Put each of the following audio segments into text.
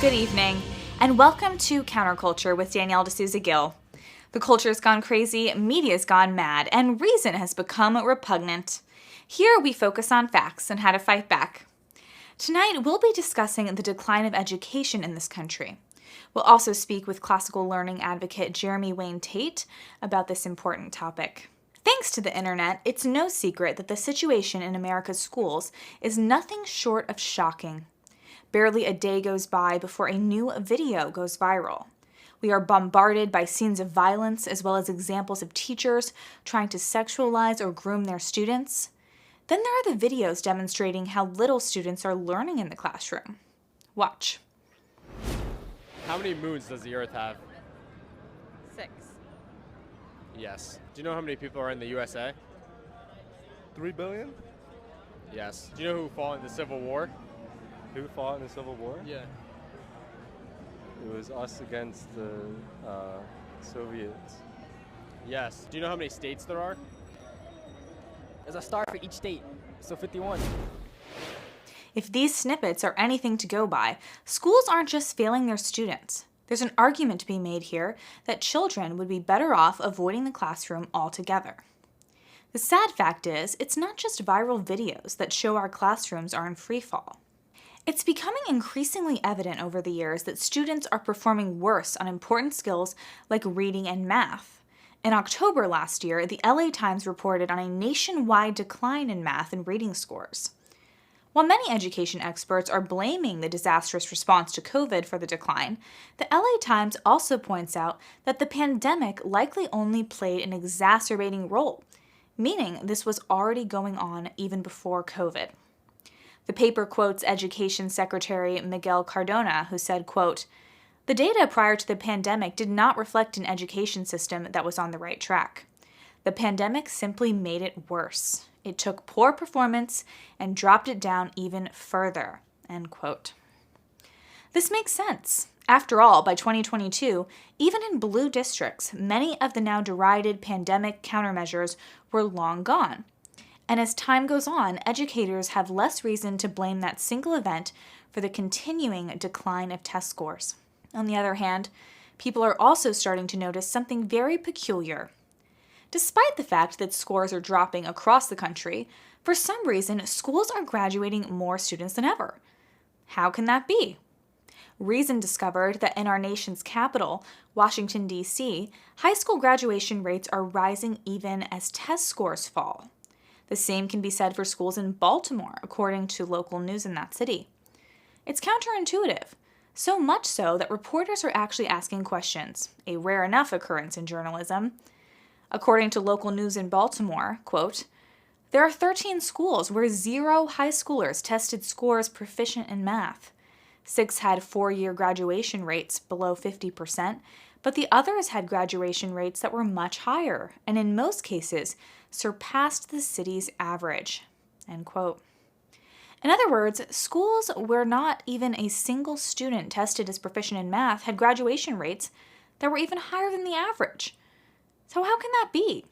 Good evening, and welcome to Counterculture with Danielle D'Souza-Gill. The culture's gone crazy, media's gone mad, and reason has become repugnant. Here we focus on facts and how to fight back. Tonight we'll be discussing the decline of education in this country. We'll also speak with classical learning advocate Jeremy Wayne Tate about this important topic. Thanks to the internet, it's no secret that the situation in America's schools is nothing short of shocking. Barely a day goes by before a new video goes viral. We are bombarded by scenes of violence as well as examples of teachers trying to sexualize or groom their students. Then there are the videos demonstrating how little students are learning in the classroom. Watch. How many moons does the Earth have? 6. Yes. Do you know how many people are in the USA? 3 billion? Yes. Do you know who fought in the Civil War? Who fought in the Civil War? Yeah. It was us against the Soviets. Yes. Do you know how many states there are? There's a star for each state, so 51. If these snippets are anything to go by, schools aren't just failing their students. There's an argument to be made here that children would be better off avoiding the classroom altogether. The sad fact is, it's not just viral videos that show our classrooms are in free fall. It's becoming increasingly evident over the years that students are performing worse on important skills like reading and math. In October last year, the LA Times reported on a nationwide decline in math and reading scores. While many education experts are blaming the disastrous response to COVID for the decline, the LA Times also points out that the pandemic likely only played an exacerbating role, meaning this was already going on even before COVID. The paper quotes Education Secretary Miguel Cardona, who said, quote, "The data prior to the pandemic did not reflect an education system that was on the right track. The pandemic simply made it worse. It took poor performance and dropped it down even further," end quote. This makes sense. After all, by 2022, even in blue districts, many of the now derided pandemic countermeasures were long gone. And as time goes on, educators have less reason to blame that single event for the continuing decline of test scores. On the other hand, people are also starting to notice something very peculiar. Despite the fact that scores are dropping across the country, for some reason, schools are graduating more students than ever. How can that be? Reason discovered that in our nation's capital, Washington, D.C., high school graduation rates are rising even as test scores fall. The same can be said for schools in Baltimore, according to local news in that city. It's counterintuitive, so much so that reporters are actually asking questions, a rare enough occurrence in journalism. According to local news in Baltimore, quote, "There are 13 schools where 0 high schoolers tested scores proficient in math. 6 had 4-year graduation rates below 50%, but the others had graduation rates that were much higher, and in most cases, surpassed the city's average," end quote. In other words, schools where not even a single student tested as proficient in math had graduation rates that were even higher than the average. So how can that be?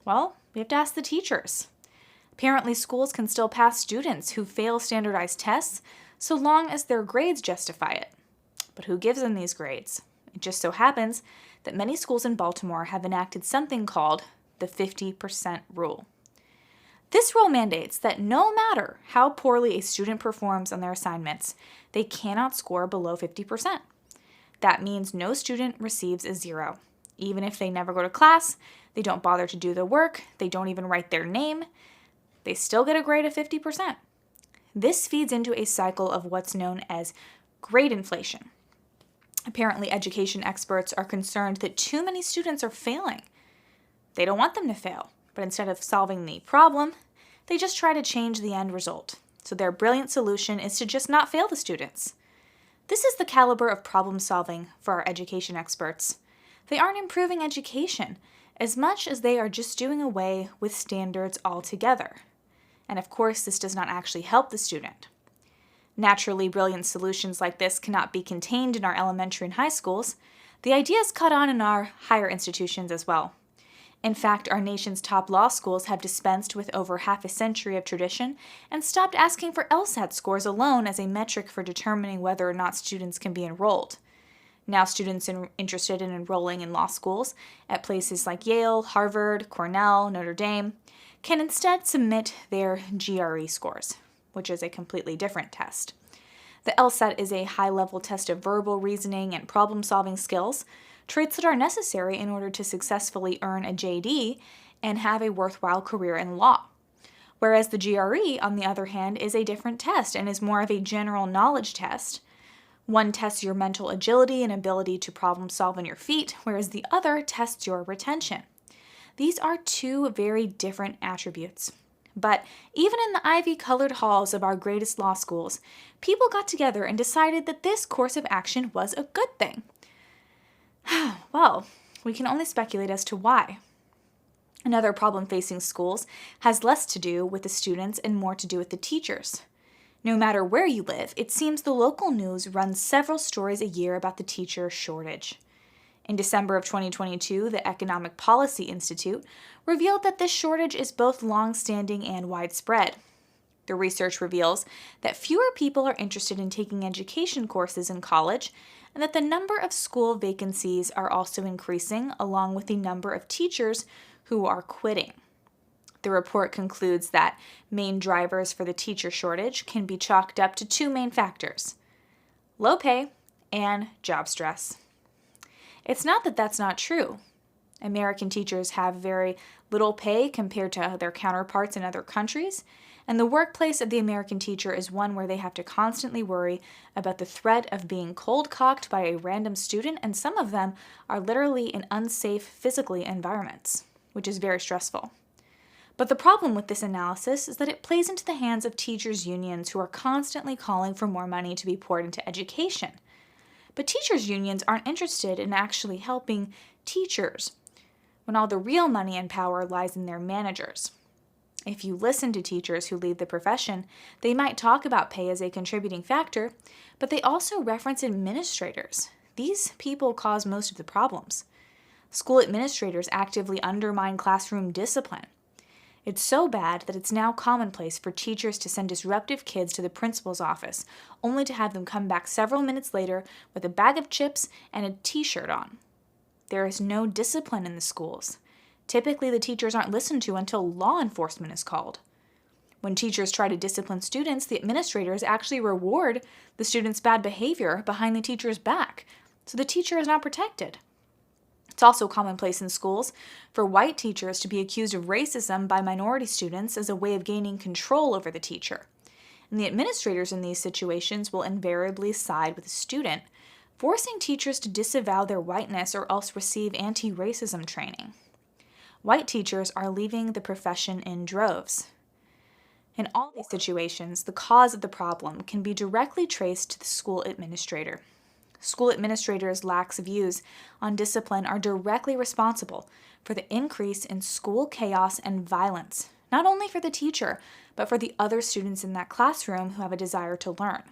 Well, we have to ask the teachers. Apparently, schools can still pass students who fail standardized tests so long as their grades justify it. But who gives them these grades? It just so happens that many schools in Baltimore have enacted something called the 50% rule. This rule mandates that no matter how poorly a student performs on their assignments, they cannot score below 50%. That means no student receives a 0. Even if they never go to class, they don't bother to do the work, they don't even write their name, they still get a grade of 50%. This feeds into a cycle of what's known as grade inflation. Apparently, education experts are concerned that too many students are failing. They don't want them to fail, but instead of solving the problem, they just try to change the end result. So their brilliant solution is to just not fail the students. This is the caliber of problem solving for our education experts. They aren't improving education as much as they are just doing away with standards altogether. And of course, this does not actually help the student. Naturally, brilliant solutions like this cannot be contained in our elementary and high schools. The ideas caught on in our higher institutions as well. In fact, our nation's top law schools have dispensed with over half a century of tradition and stopped asking for LSAT scores alone as a metric for determining whether or not students can be enrolled. Now students interested in enrolling in law schools at places like Yale, Harvard, Cornell, Notre Dame can instead submit their GRE scores, which is a completely different test. The LSAT is a high-level test of verbal reasoning and problem-solving skills, traits that are necessary in order to successfully earn a JD and have a worthwhile career in law. Whereas the GRE, on the other hand, is a different test and is more of a general knowledge test. One tests your mental agility and ability to problem solve on your feet, whereas the other tests your retention. These are two very different attributes. But even in the ivy-colored halls of our greatest law schools, people got together and decided that this course of action was a good thing. Well, we can only speculate as to why. Another problem facing schools has less to do with the students and more to do with the teachers. No matter where you live, it seems the local news runs several stories a year about the teacher shortage. In December of 2022, the Economic Policy Institute revealed that this shortage is both long-standing and widespread. The research reveals that fewer people are interested in taking education courses in college, and that the number of school vacancies are also increasing, along with the number of teachers who are quitting. The report concludes that main drivers for the teacher shortage can be chalked up to two main factors: low pay and job stress. It's not that that's not true. American teachers have very little pay compared to their counterparts in other countries, and the workplace of the American teacher is one where they have to constantly worry about the threat of being cold-cocked by a random student, and some of them are literally in unsafe physically environments, which is very stressful. But the problem with this analysis is that it plays into the hands of teachers' unions who are constantly calling for more money to be poured into education. But teachers' unions aren't interested in actually helping teachers, when all the real money and power lies in their managers. If you listen to teachers who leave the profession, they might talk about pay as a contributing factor, but they also reference administrators. These people cause most of the problems. School administrators actively undermine classroom discipline. It's so bad that it's now commonplace for teachers to send disruptive kids to the principal's office, only to have them come back several minutes later with a bag of chips and a t-shirt on. There is no discipline in the schools. Typically, the teachers aren't listened to until law enforcement is called. When teachers try to discipline students, the administrators actually reward the student's bad behavior behind the teacher's back, so the teacher is not protected. It's also commonplace in schools for white teachers to be accused of racism by minority students as a way of gaining control over the teacher. And the administrators in these situations will invariably side with the student, forcing teachers to disavow their whiteness or else receive anti-racism training. White teachers are leaving the profession in droves. In all these situations, the cause of the problem can be directly traced to the school administrator. School administrators' lax views on discipline are directly responsible for the increase in school chaos and violence, not only for the teacher, but for the other students in that classroom who have a desire to learn.